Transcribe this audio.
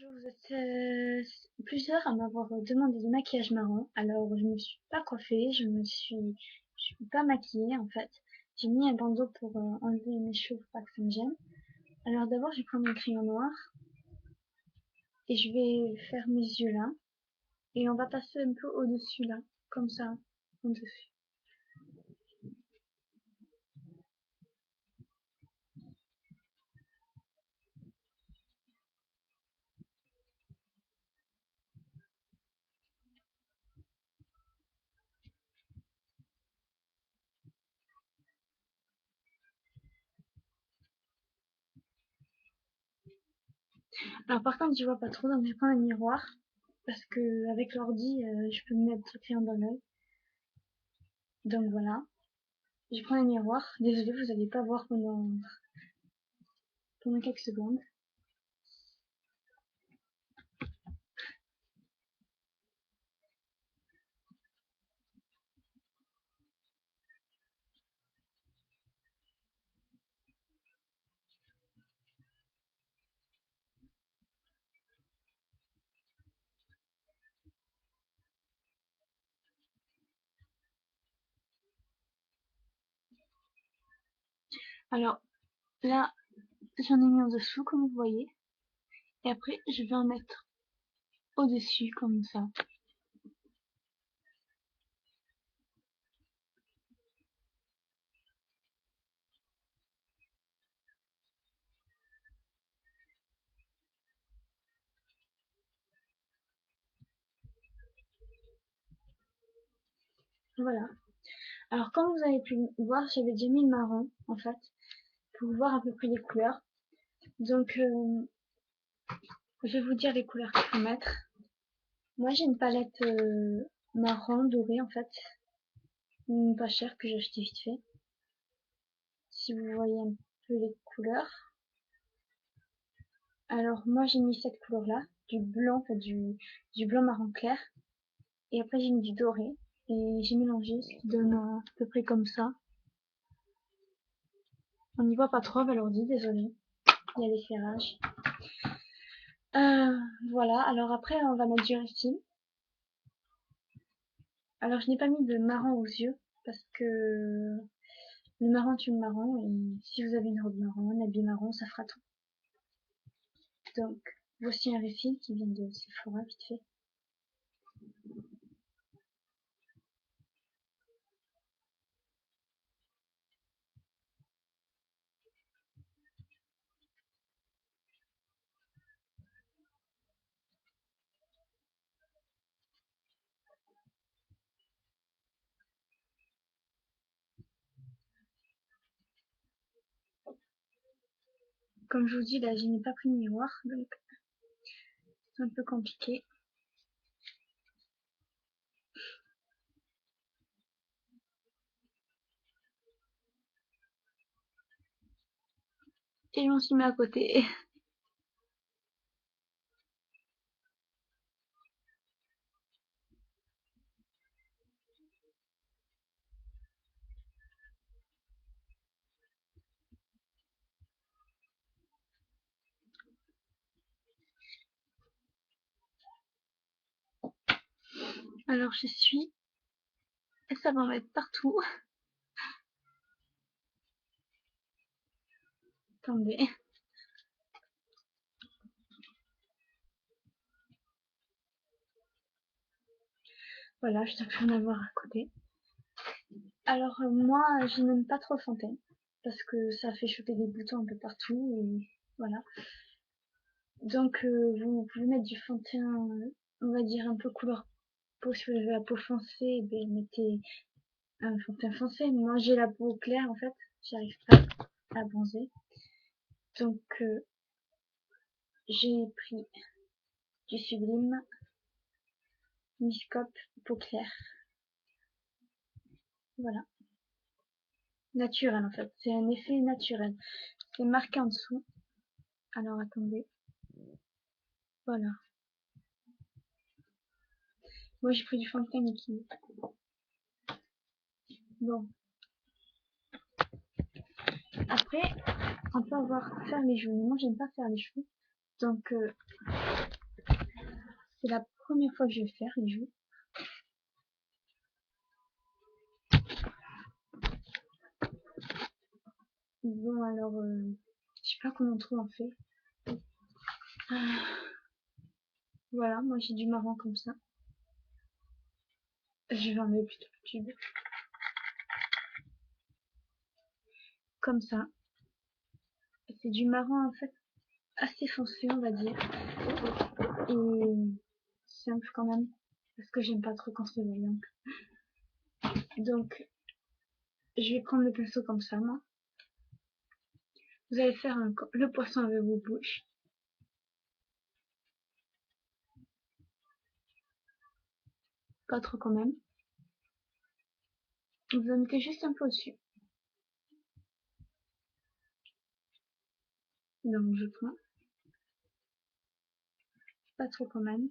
Bonjour, vous êtes plusieurs à m'avoir demandé du maquillage marron. Alors, je me suis pas coiffée, je suis pas maquillée en fait. J'ai mis un bandeau pour enlever mes cheveux pour pas que ça me gêne. Alors d'abord, je vais prendre mon crayon noir et je vais faire mes yeux là. Et on va passer un peu au-dessus là, comme ça, au-dessus. Alors par contre, je vois pas trop, donc je vais prendre un miroir parce que avec l'ordi, je peux me mettre le crayon dans l'œil. Donc voilà. Je prends un miroir. Désolée, vous allez pas voir pendant quelques secondes. Alors là, j'en ai mis en dessous comme vous voyez. Et après, je vais en mettre au-dessus comme ça. Voilà. Alors comme vous avez pu voir, j'avais déjà mis le marron en fait, pour voir à peu près les couleurs. Donc je vais vous dire les couleurs qu'il faut mettre. Moi j'ai une palette marron dorée en fait, pas chère que j'ai acheté vite fait. Si vous voyez un peu les couleurs. Alors moi j'ai mis cette couleur là, du blanc, enfin du blanc marron clair. Et après j'ai mis du doré. Et j'ai mélangé, ce qui donne à peu près comme ça. On n'y voit pas trop avec l'ordi, désolé. Il y a l'éclairage. Voilà, alors après on va mettre du Restyle. Alors je n'ai pas mis de marron aux yeux parce que le marron tue le marron et si vous avez une robe marron, un habit marron, ça fera tout. Donc voici un Restyle qui vient de Sephora vite fait. Comme je vous dis là, je n'ai pas pris de miroir donc c'est un peu compliqué. Et je m'en suis mis à côté. Alors je suis et ça va en mettre partout. Attendez. Voilà, je dois plus en avoir à côté. Alors moi, je n'aime pas trop le fond de teint parce que ça fait choper des boutons un peu partout et voilà. Donc vous pouvez mettre du fond de teint, on va dire un peu couleur peau. Si vous avez la peau foncée, ben, mettez un fond de teint foncé. Moi j'ai la peau claire en fait, j'arrive pas à bronzer. Donc j'ai pris du Sublime Miscop peau claire. Voilà. Naturel en fait, c'est un effet naturel. C'est marqué en dessous. Alors attendez. Voilà. Moi j'ai pris du fond de teint liquide. Bon. Après, on peut faire les joues. Moi, j'aime pas faire les joues. Donc c'est la première fois que je vais faire les joues. Bon alors je sais pas comment trop en fait. Voilà, moi j'ai du marron comme ça. Je vais enlever plutôt le tube. Comme ça. C'est du marron en fait assez foncé on va dire. Et simple quand même. Parce que j'aime pas trop quand c'est brillant. Donc je vais prendre le pinceau comme ça moi. Vous allez faire le poisson avec vos bouches. Pas trop quand même. Vous en mettez juste un peu au-dessus. Donc je prends. Pas trop quand même.